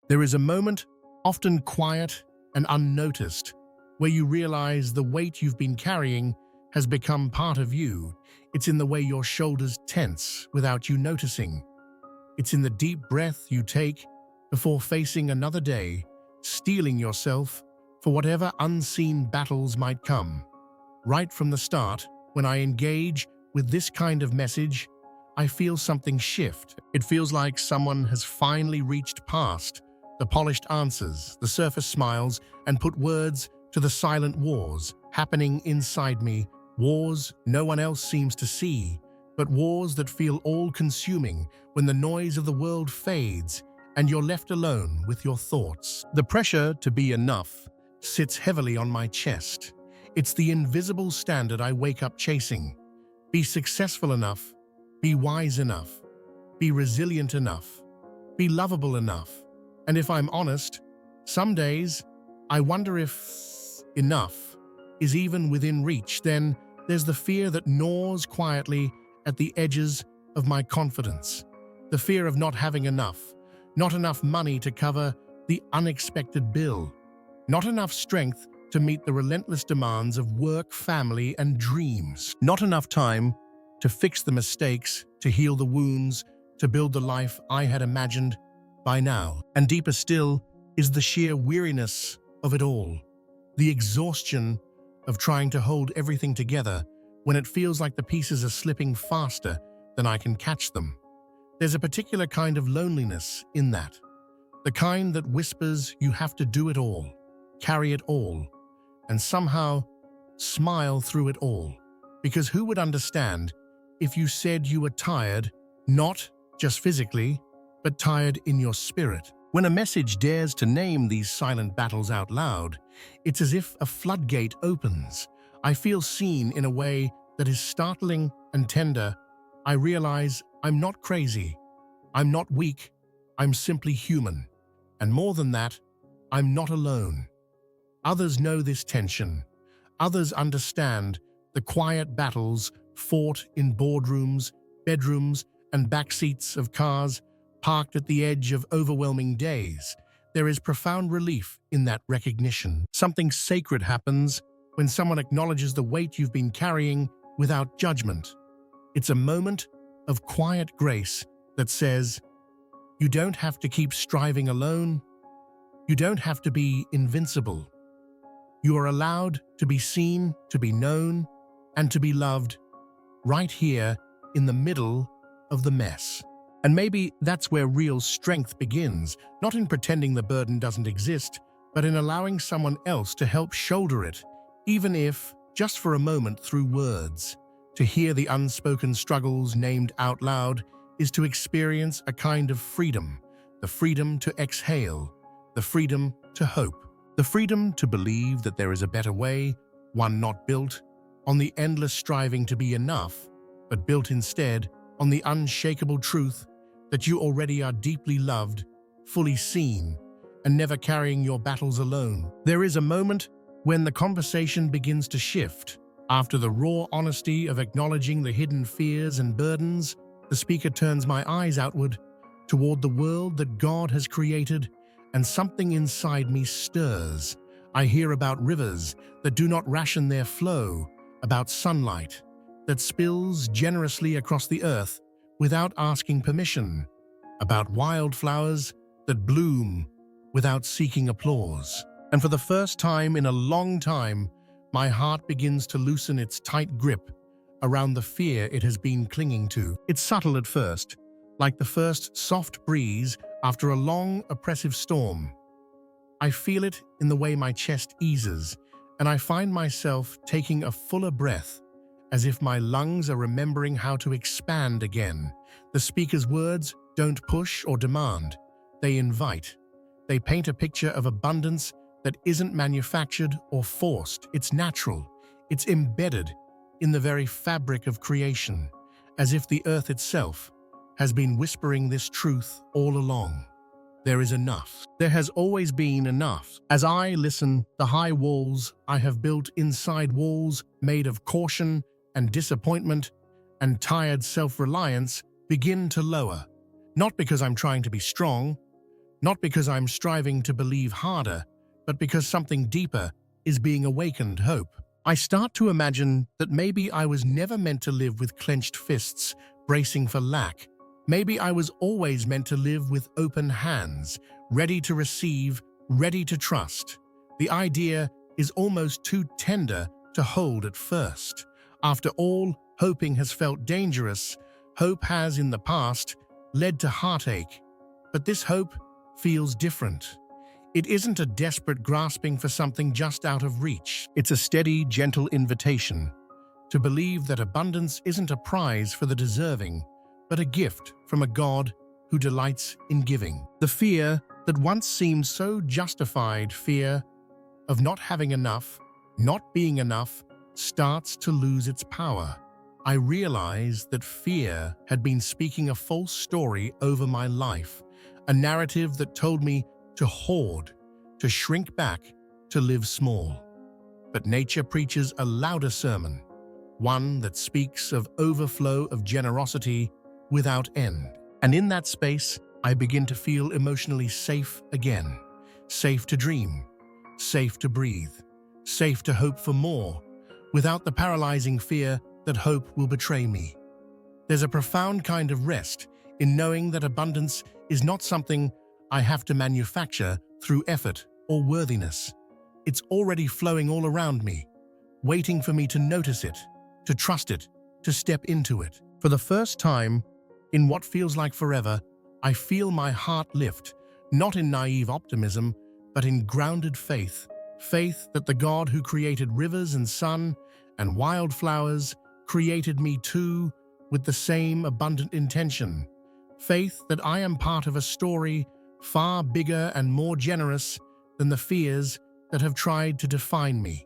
There is a moment, often quiet and unnoticed, where you realize the weight you've been carrying has become part of you. It's in the way your shoulders tense without you noticing. It's in the deep breath you take before facing another day, steeling yourself for whatever unseen battles might come. Right from the start, when I engage with this kind of message, I feel something shift. It feels like someone has finally reached past the polished answers, the surface smiles, and put words to the silent wars happening inside me, wars no one else seems to see, but wars that feel all-consuming when the noise of the world fades and you're left alone with your thoughts. The pressure to be enough sits heavily on my chest. It's the invisible standard I wake up chasing. Be successful enough, be wise enough, be resilient enough, be lovable enough. And if I'm honest, some days I wonder if enough is even within reach. Then there's the fear that gnaws quietly at the edges of my confidence. The fear of not having enough, not enough money to cover the unexpected bill, not enough strength to meet the relentless demands of work, family, and dreams, not enough time to fix the mistakes, to heal the wounds, to build the life I had imagined by now. And deeper still is the sheer weariness of it all, the exhaustion of trying to hold everything together when it feels like the pieces are slipping faster than I can catch them. There's a particular kind of loneliness in that, the kind that whispers you have to do it all, carry it all, and somehow smile through it all. Because who would understand if you said you were tired, not just physically, but tired in your spirit? When a message dares to name these silent battles out loud, it's as if a floodgate opens. I feel seen in a way that is startling and tender. I realize I'm not crazy, I'm not weak, I'm simply human. And more than that, I'm not alone. Others know this tension. Others understand the quiet battles fought in boardrooms, bedrooms, and backseats of cars parked at the edge of overwhelming days. There is profound relief in that recognition. Something sacred happens when someone acknowledges the weight you've been carrying without judgment. It's a moment of quiet grace that says, you don't have to keep striving alone. You don't have to be invincible. You are allowed to be seen, to be known, and to be loved right here in the middle of the mess. And maybe that's where real strength begins, not in pretending the burden doesn't exist, but in allowing someone else to help shoulder it, even if, just for a moment through words. To hear the unspoken struggles named out loud is to experience a kind of freedom, the freedom to exhale, the freedom to hope, the freedom to believe that there is a better way, one not built on the endless striving to be enough, but built instead on the unshakable truth that you already are deeply loved, fully seen, and never carrying your battles alone. There is a moment when the conversation begins to shift. After the raw honesty of acknowledging the hidden fears and burdens, the speaker turns my eyes outward toward the world that God has created, and something inside me stirs. I hear about rivers that do not ration their flow, about sunlight that spills generously across the earth without asking permission, about wildflowers that bloom without seeking applause. And for the first time in a long time, my heart begins to loosen its tight grip around the fear it has been clinging to. It's subtle at first, like the first soft breeze after a long, oppressive storm. I feel it in the way my chest eases, and I find myself taking a fuller breath, as if my lungs are remembering how to expand again. The speaker's words don't push or demand. They invite. They paint a picture of abundance that isn't manufactured or forced. It's natural. It's embedded in the very fabric of creation, as if the earth itself has been whispering this truth all along. There is enough. There has always been enough. As I listen, the high walls I have built inside walls made of caution and disappointment and tired self-reliance begin to lower. Not because I'm trying to be strong, Not because I'm striving to believe harder, but because something deeper is being awakened. Hope. I start to imagine that maybe I was never meant to live with clenched fists, bracing for lack. Maybe I was always meant to live with open hands, ready to receive, ready to trust. The idea is almost too tender to hold at first. After all, hoping has felt dangerous. Hope has, in the past, led to heartache. But this hope feels different. It isn't a desperate grasping for something just out of reach. It's a steady, gentle invitation to believe that abundance isn't a prize for the deserving, but a gift from a God who delights in giving. The fear that once seemed so justified, fear of not having enough, not being enough, starts to lose its power. I realized that fear had been speaking a false story over my life, a narrative that told me to hoard, to shrink back, to live small. But nature preaches a louder sermon, one that speaks of overflow of generosity without end. And in that space, I begin to feel emotionally safe again. Safe to dream, safe to breathe, safe to hope for more, without the paralyzing fear that hope will betray me. There's a profound kind of rest in knowing that abundance is not something I have to manufacture through effort or worthiness. It's already flowing all around me, waiting for me to notice it, to trust it, to step into it. For the first time, in what feels like forever, I feel my heart lift, not in naive optimism, but in grounded faith. Faith that the God who created rivers and sun and wildflowers created me too with the same abundant intention. Faith that I am part of a story far bigger and more generous than the fears that have tried to define me.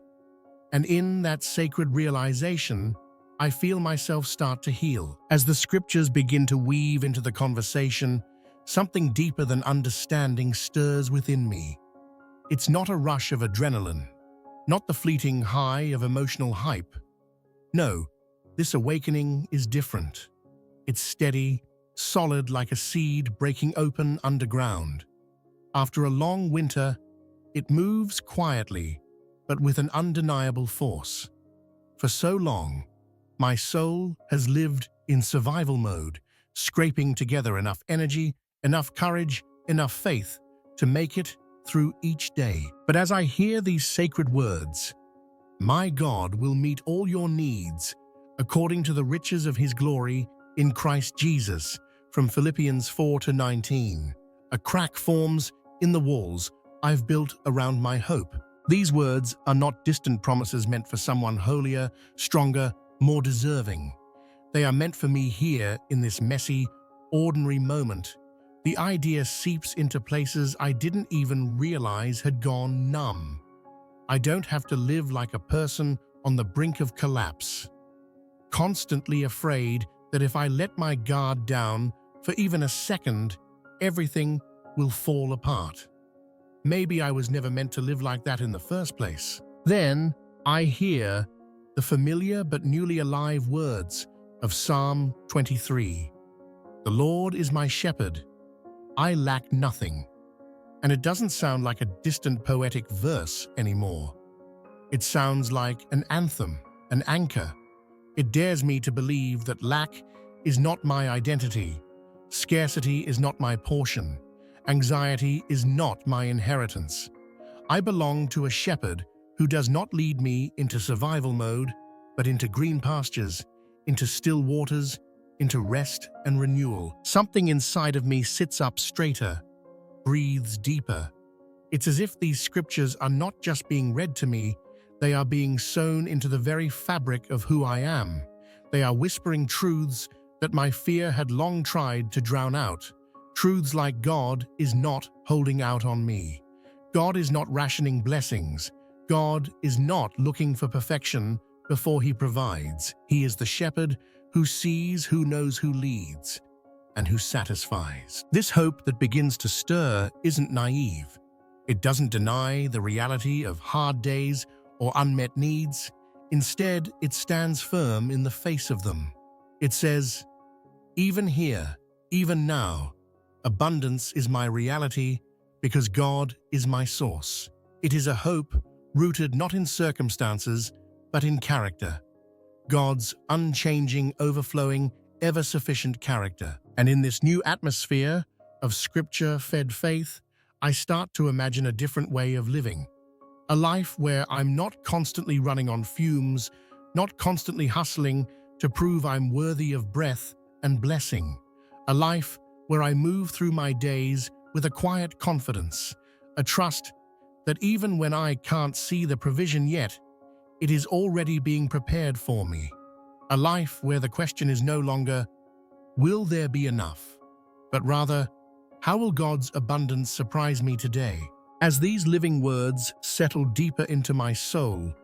And in that sacred realization, I feel myself start to heal. As the scriptures begin to weave into the conversation, something deeper than understanding stirs within me. It's not a rush of adrenaline, not the fleeting high of emotional hype. No, this awakening is different. It's steady, solid like a seed breaking open underground. After a long winter, it moves quietly, but with an undeniable force. For so long, my soul has lived in survival mode, scraping together enough energy, enough courage, enough faith to make it through each day. But as I hear these sacred words, my God will meet all your needs according to the riches of his glory in Christ Jesus, from Philippians 4:19. A crack forms in the walls I've built around my hope. These words are not distant promises meant for someone holier, stronger, more deserving. They are meant for me here in this messy, ordinary moment. The idea seeps into places I didn't even realize had gone numb. I don't have to live like a person on the brink of collapse, constantly afraid that if I let my guard down for even a second, everything will fall apart. Maybe I was never meant to live like that in the first place. Then I hear the familiar but newly alive words of Psalm 23. The Lord is my shepherd. I lack nothing. And it doesn't sound like a distant poetic verse anymore. It sounds like an anthem, an anchor. It dares me to believe that lack is not my identity. Scarcity is not my portion. Anxiety is not my inheritance. I belong to a shepherd who does not lead me into survival mode, but into green pastures, into still waters, into rest and renewal. Something inside of me sits up straighter, breathes deeper. It's as if these scriptures are not just being read to me, they are being sewn into the very fabric of who I am. They are whispering truths that my fear had long tried to drown out. Truths like God is not holding out on me. God is not rationing blessings. God is not looking for perfection before he provides. He is the shepherd who sees, who knows, who leads, and who satisfies. This hope that begins to stir isn't naive. It doesn't deny the reality of hard days or unmet needs. Instead, it stands firm in the face of them. It says, even here, even now, abundance is my reality, because God is my source. It is a hope rooted not in circumstances, but in character. God's unchanging, overflowing, ever-sufficient character. And in this new atmosphere of Scripture-fed faith, I start to imagine a different way of living. A life where I'm not constantly running on fumes, not constantly hustling to prove I'm worthy of breath and blessing. A life where I move through my days with a quiet confidence, a trust that even when I can't see the provision yet, it is already being prepared for me. A life where the question is no longer, will there be enough? But rather, how will God's abundance surprise me today? As these living words settle deeper into my soul,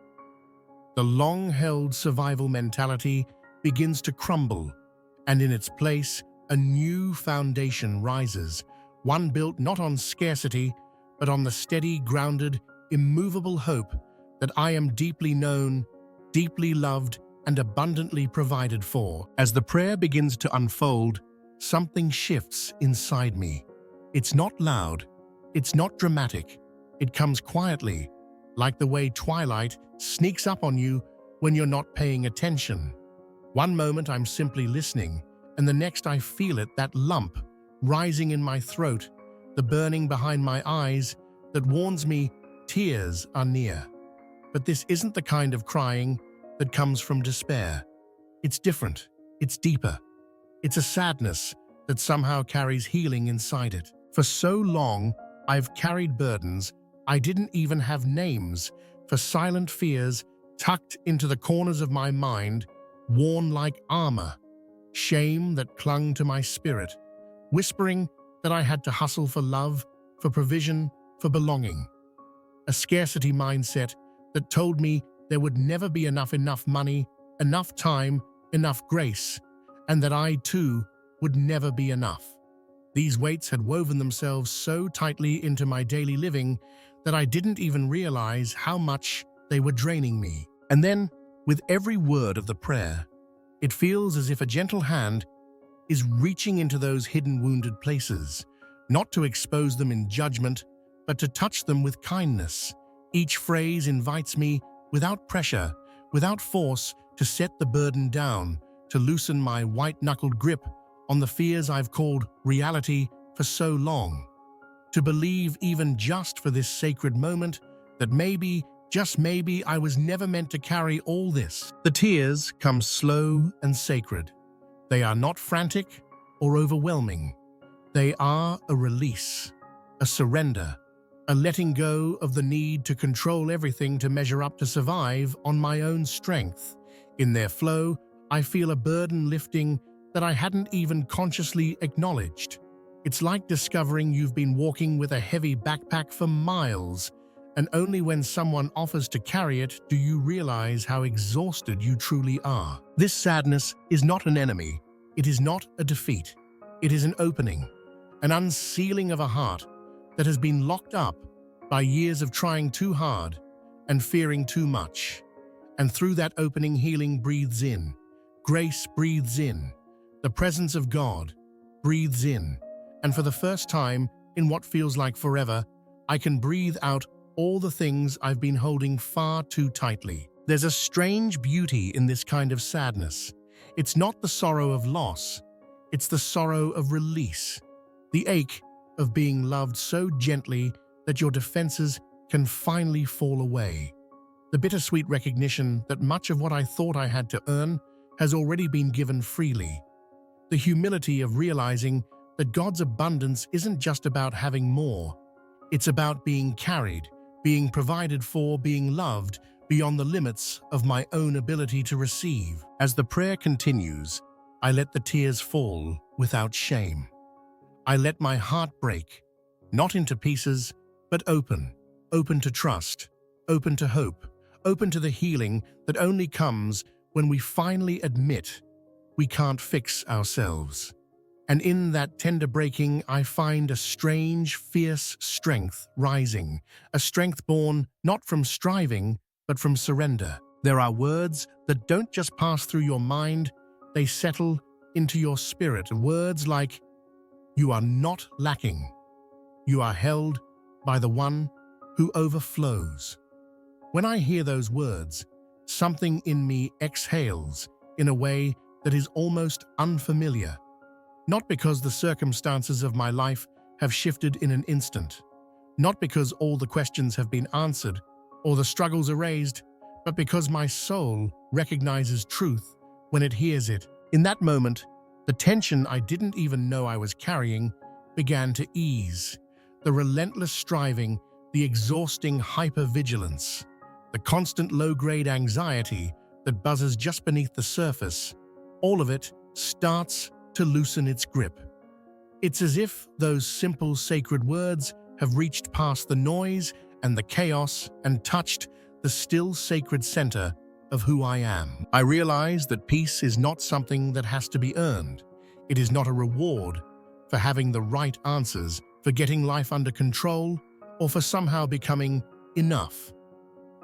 the long-held survival mentality begins to crumble, and in its place, a new foundation rises, one built not on scarcity, but on the steady, grounded, immovable hope that I am deeply known, deeply loved, and abundantly provided for. As the prayer begins to unfold, something shifts inside me. It's not loud, it's not dramatic, it comes quietly, like the way twilight sneaks up on you when you're not paying attention. One moment I'm simply listening, and the next I feel it, that lump rising in my throat, the burning behind my eyes that warns me tears are near. But this isn't the kind of crying that comes from despair. It's different, it's deeper. It's a sadness that somehow carries healing inside it. For so long, I've carried burdens I didn't even have names for, silent fears tucked into the corners of my mind, worn like armor, shame that clung to my spirit, whispering that I had to hustle for love, for provision, for belonging. A scarcity mindset that told me there would never be enough money, enough time, enough grace, and that I, too, would never be enough. These weights had woven themselves so tightly into my daily living that I didn't even realize how much they were draining me. And then, with every word of the prayer, it feels as if a gentle hand is reaching into those hidden wounded places, not to expose them in judgment, but to touch them with kindness. Each phrase invites me, without pressure, without force, to set the burden down, to loosen my white-knuckled grip on the fears I've called reality for so long. To believe, even just for this sacred moment, that maybe, just maybe, I was never meant to carry all this. The tears come slow and sacred. They are not frantic or overwhelming. They are a release, a surrender, a letting go of the need to control everything, to measure up, to survive on my own strength. In their flow, I feel a burden lifting that I hadn't even consciously acknowledged. It's like discovering you've been walking with a heavy backpack for miles, and only when someone offers to carry it do you realize how exhausted you truly are. This sadness is not an enemy. It is not a defeat. It is an opening, an unsealing of a heart that has been locked up by years of trying too hard and fearing too much. And through that opening, healing breathes in. Grace breathes in. The presence of God breathes in. And for the first time, in what feels like forever, I can breathe out all the things I've been holding far too tightly. There's a strange beauty in this kind of sadness. It's not the sorrow of loss. It's the sorrow of release. The ache of being loved so gently that your defenses can finally fall away. The bittersweet recognition that much of what I thought I had to earn has already been given freely. The humility of realizing that God's abundance isn't just about having more. It's about being carried, being provided for, being loved beyond the limits of my own ability to receive. As the prayer continues, I let the tears fall without shame. I let my heart break, not into pieces, but open to trust, open to hope, open to the healing that only comes when we finally admit we can't fix ourselves. And in that tender breaking, I find a strange, fierce strength rising, a strength born not from striving, but from surrender. There are words that don't just pass through your mind, they settle into your spirit. Words like, "You are not lacking. You are held by the one who overflows. When I hear those words, something in me exhales in a way that is almost unfamiliar. Not because the circumstances of my life have shifted in an instant, not because all the questions have been answered or the struggles erased, but because my soul recognizes truth when it hears it. In that moment, the tension I didn't even know I was carrying began to ease. The relentless striving, the exhausting hypervigilance, the constant low-grade anxiety that buzzes just beneath the surface, all of it starts to loosen its grip. It's as if those simple sacred words have reached past the noise and the chaos and touched the still sacred center of who I am. I realize that peace is not something that has to be earned. It is not a reward for having the right answers, for getting life under control, or for somehow becoming enough.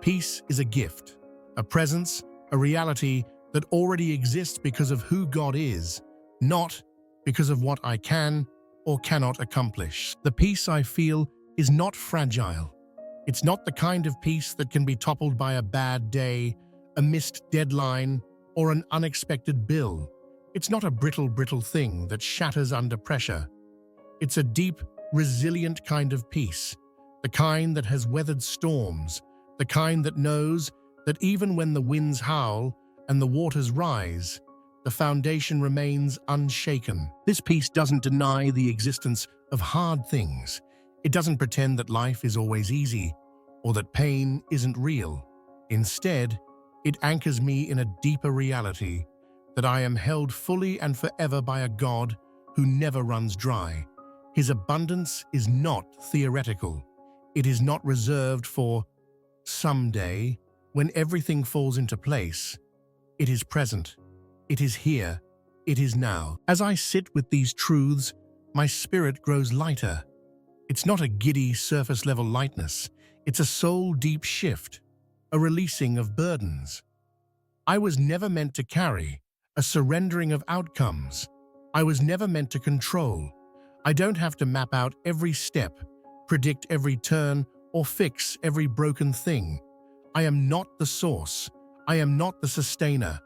Peace is a gift, a presence, a reality that already exists because of who God is, not because of what I can or cannot accomplish. The peace I feel is not fragile. It's not the kind of peace that can be toppled by a bad day, a missed deadline, or an unexpected bill. It's not a brittle thing that shatters under pressure. It's a deep, resilient kind of peace, the kind that has weathered storms, the kind that knows that even when the winds howl and the waters rise, the foundation remains unshaken. This peace doesn't deny the existence of hard things. It doesn't pretend that life is always easy or that pain isn't real. Instead, it anchors me in a deeper reality that I am held fully and forever by a God who never runs dry. His abundance is not theoretical. It is not reserved for someday when everything falls into place. It is present. It is here. It is now. As I sit with these truths, my spirit grows lighter. It's not a giddy surface-level lightness. It's a soul-deep shift, a releasing of burdens I was never meant to carry, a surrendering of outcomes I was never meant to control. I don't have to map out every step, predict every turn, or fix every broken thing. I am not the source. I am not the sustainer.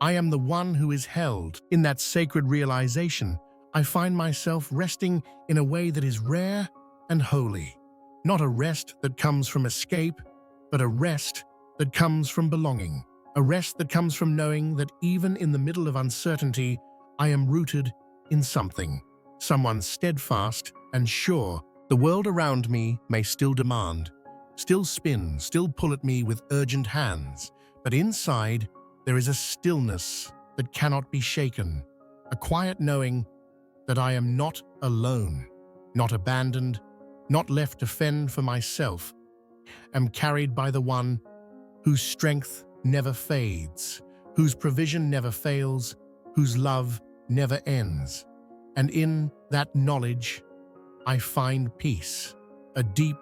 I am the one who is held. In that sacred realization, I find myself resting in a way that is rare and holy. Not a rest that comes from escape, but a rest that comes from belonging. A rest that comes from knowing that even in the middle of uncertainty, I am rooted in something. Someone steadfast and sure. The world around me may still demand, still spin, still pull at me with urgent hands, but inside there is a stillness that cannot be shaken, a quiet knowing that I am not alone, not abandoned, not left to fend for myself. Am carried by the one whose strength never fades, whose provision never fails, whose love never ends. And in that knowledge, I find peace, a deep,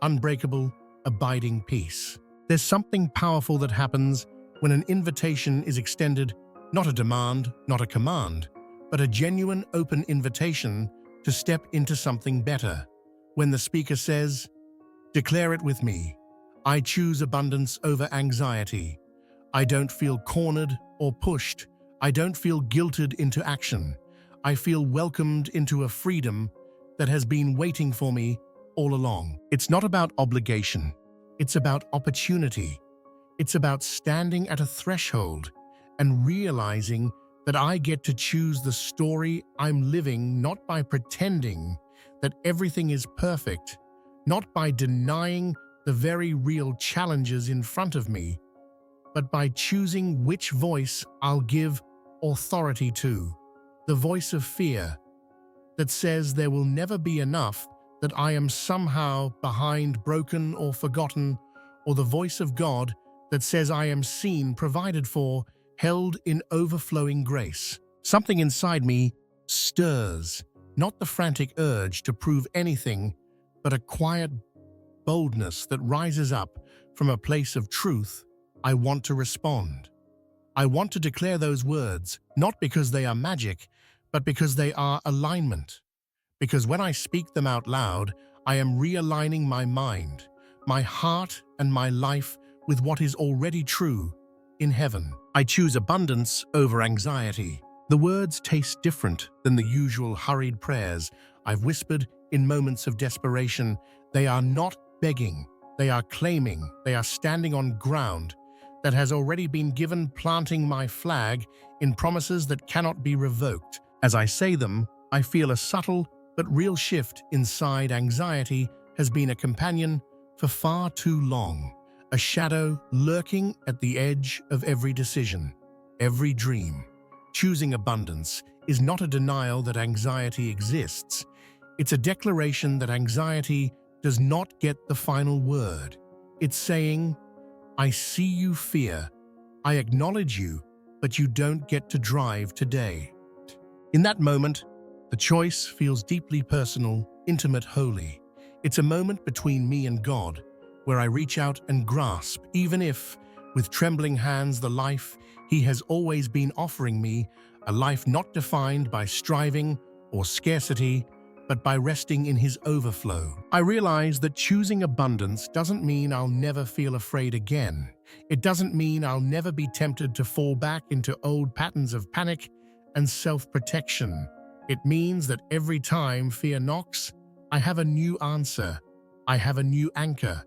unbreakable, abiding peace. There's something powerful that happens when an invitation is extended, not a demand, not a command, but a genuine open invitation to step into something better. When the speaker says, "Declare it with me. I choose abundance over anxiety. I don't feel cornered or pushed. I don't feel guilted into action. I feel welcomed into a freedom that has been waiting for me all along." It's not about obligation. It's about opportunity. It's about standing at a threshold and realizing that I get to choose the story I'm living, not by pretending that everything is perfect, not by denying the very real challenges in front of me, but by choosing which voice I'll give authority to. The voice of fear that says there will never be enough, that I am somehow behind, broken, or forgotten, or the voice of God that says I am seen, provided for, held in overflowing grace. Something inside me stirs, not the frantic urge to prove anything, but a quiet boldness that rises up from a place of truth. I want to respond. I want to declare those words, not because they are magic, but because they are alignment. Because when I speak them out loud, I am realigning my mind, my heart, and my life with what is already true in heaven. I choose abundance over anxiety. The words taste different than the usual hurried prayers I've whispered in moments of desperation. They are not begging, they are claiming, they are standing on ground that has already been given, planting my flag in promises that cannot be revoked. As I say them, I feel a subtle but real shift inside. Anxiety has been a companion for far too long, a shadow lurking at the edge of every decision, every dream. Choosing abundance is not a denial that anxiety exists. It's a declaration that anxiety does not get the final word. It's saying, I see you, fear. I acknowledge you, but you don't get to drive today. In that moment, the choice feels deeply personal, intimate, holy. It's a moment between me and God, where I reach out and grasp, even if, with trembling hands, the life He has always been offering me, a life not defined by striving or scarcity, but by resting in His overflow. I realize that choosing abundance doesn't mean I'll never feel afraid again. It doesn't mean I'll never be tempted to fall back into old patterns of panic and self-protection. It means that every time fear knocks, I have a new answer. I have a new anchor.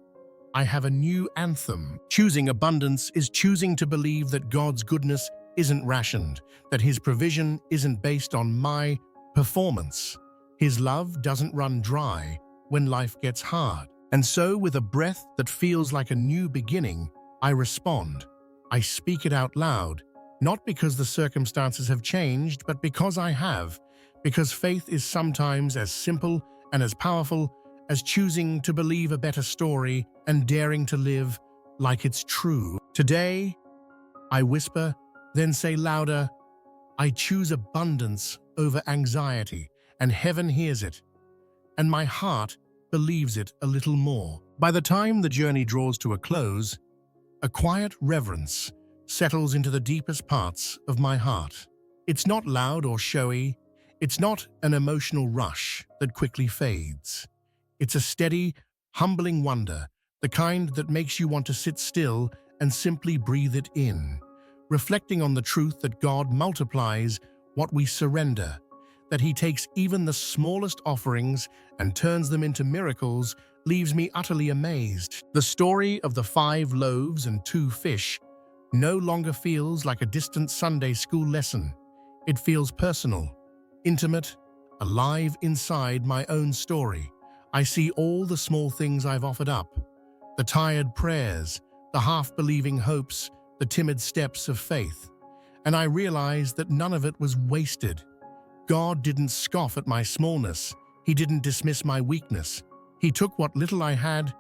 I have a new anthem. Choosing abundance is choosing to believe that God's goodness isn't rationed, that His provision isn't based on my performance. His love doesn't run dry when life gets hard. And so, with a breath that feels like a new beginning, I respond. I speak it out loud, not because the circumstances have changed, but because I have. Because faith is sometimes as simple and as powerful as choosing to believe a better story and daring to live like it's true. Today, I whisper, then say louder, I choose abundance over anxiety, and heaven hears it, and my heart believes it a little more. By the time the journey draws to a close, a quiet reverence settles into the deepest parts of my heart. It's not loud or showy. It's not an emotional rush that quickly fades. It's a steady, humbling wonder, the kind that makes you want to sit still and simply breathe it in, reflecting on the truth that God multiplies what we surrender, that He takes even the smallest offerings and turns them into miracles, leaves me utterly amazed. The story of the 5 loaves and 2 fish no longer feels like a distant Sunday school lesson. It feels personal, intimate, alive inside my own story. I see all the small things I've offered up, the tired prayers, the half-believing hopes, the timid steps of faith, and I realize that none of it was wasted. God didn't scoff at my smallness. He didn't dismiss my weakness. He took what little I had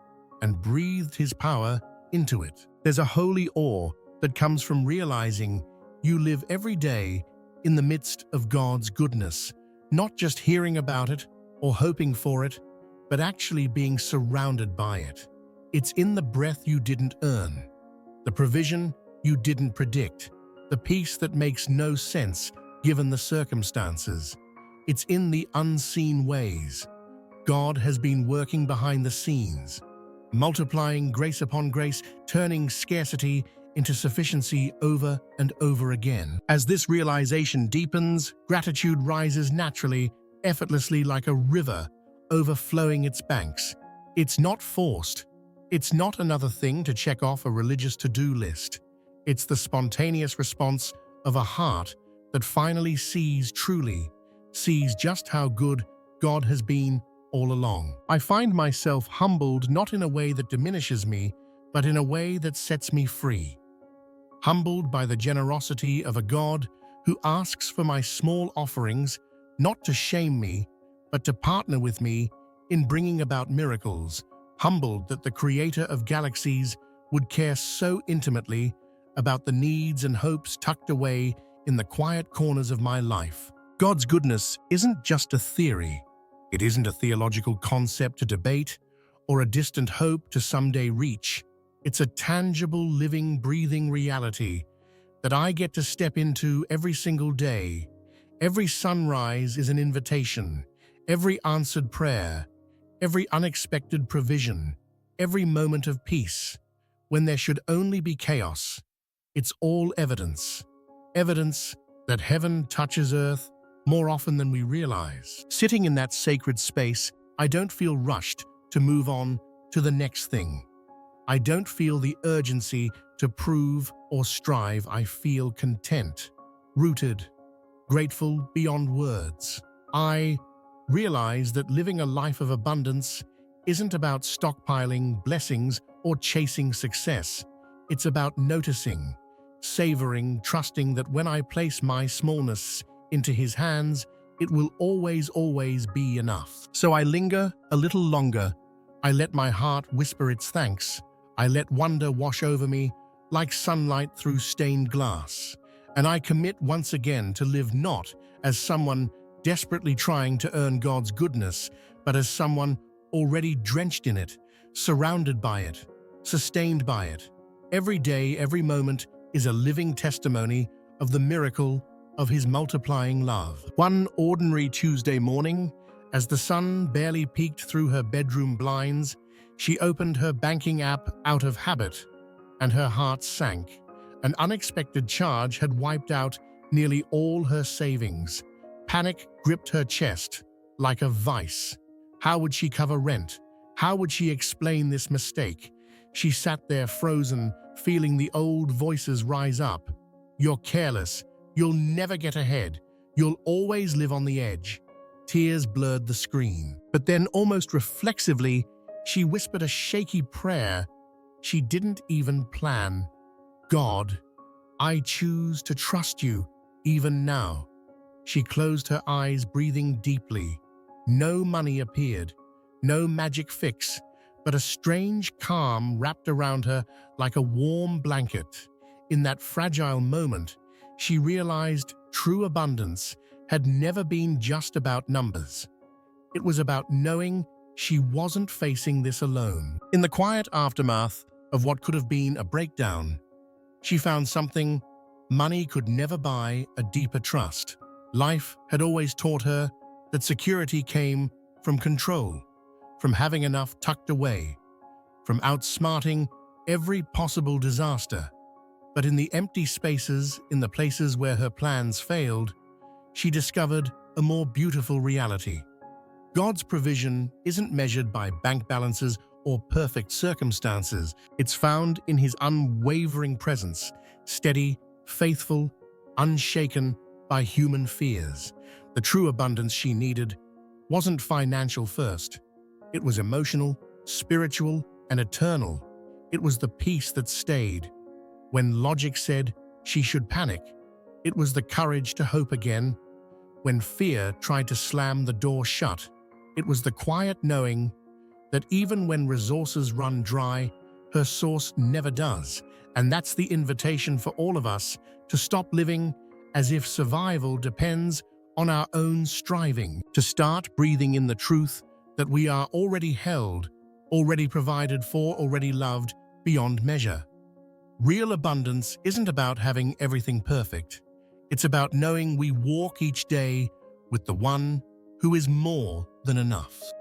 and breathed His power into it. There's a holy awe that comes from realizing you live every day in the midst of God's goodness, not just hearing about it or hoping for it, but actually being surrounded by it. It's in the breath you didn't earn, the provision you didn't predict, the peace that makes no sense given the circumstances. It's in the unseen ways. God has been working behind the scenes, multiplying grace upon grace, turning scarcity into sufficiency over and over again. As this realization deepens, gratitude rises naturally, effortlessly like a river overflowing its banks. It's not forced. It's not another thing to check off a religious to-do list. It's the spontaneous response of a heart that finally truly sees just how good God has been all along. I find myself humbled not in a way that diminishes me, but in a way that sets me free. Humbled by the generosity of a God who asks for my small offerings, not to shame me, but to partner with me in bringing about miracles. Humbled that the Creator of galaxies would care so intimately about the needs and hopes tucked away in the quiet corners of my life. God's goodness isn't just a theory. It isn't a theological concept to debate or a distant hope to someday reach. It's a tangible, living, breathing reality that I get to step into every single day. Every sunrise is an invitation. Every answered prayer, every unexpected provision, every moment of peace, when there should only be chaos. It's all evidence. Evidence that heaven touches earth more often than we realize. Sitting in that sacred space, I don't feel rushed to move on to the next thing. I don't feel the urgency to prove or strive. I feel content, rooted, grateful beyond words. I realize that living a life of abundance isn't about stockpiling blessings or chasing success. It's about noticing, savoring, trusting that when I place my smallness into His hands, it will always be enough. So I linger a little longer. I let my heart whisper its thanks. I let wonder wash over me like sunlight through stained glass. And I commit once again to live not as someone desperately trying to earn God's goodness, but as someone already drenched in it, surrounded by it, sustained by it. Every day, every moment is a living testimony of the miracle of His multiplying love. One ordinary Tuesday morning, as the sun barely peeked through her bedroom blinds, she opened her banking app out of habit, and her heart sank. An unexpected charge had wiped out nearly all her savings. Panic gripped her chest like a vice. How would she cover rent? How would she explain this mistake? She sat there frozen, feeling the old voices rise up. You're careless. You'll never get ahead. You'll always live on the edge. Tears blurred the screen. But then, almost reflexively, she whispered a shaky prayer she didn't even plan. God, I choose to trust you, even now. She closed her eyes, breathing deeply. No money appeared, no magic fix, but a strange calm wrapped around her like a warm blanket. In that fragile moment, she realized true abundance had never been just about numbers. It was about knowing she wasn't facing this alone. In the quiet aftermath of what could have been a breakdown, she found something money could never buy: a deeper trust. Life had always taught her that security came from control, from having enough tucked away, from outsmarting every possible disaster. But in the empty spaces, in the places where her plans failed, she discovered a more beautiful reality. God's provision isn't measured by bank balances or perfect circumstances. It's found in His unwavering presence, steady, faithful, unshaken by human fears. The true abundance she needed wasn't financial first. It was emotional, spiritual, and eternal. It was the peace that stayed when logic said she should panic. It was the courage to hope again when fear tried to slam the door shut. It was the quiet knowing that even when resources run dry, her source never does. And that's the invitation for all of us, to stop living as if survival depends on our own striving, to start breathing in the truth that we are already held, already provided for, already loved beyond measure. Real abundance isn't about having everything perfect. It's about knowing we walk each day with the one who is more than enough.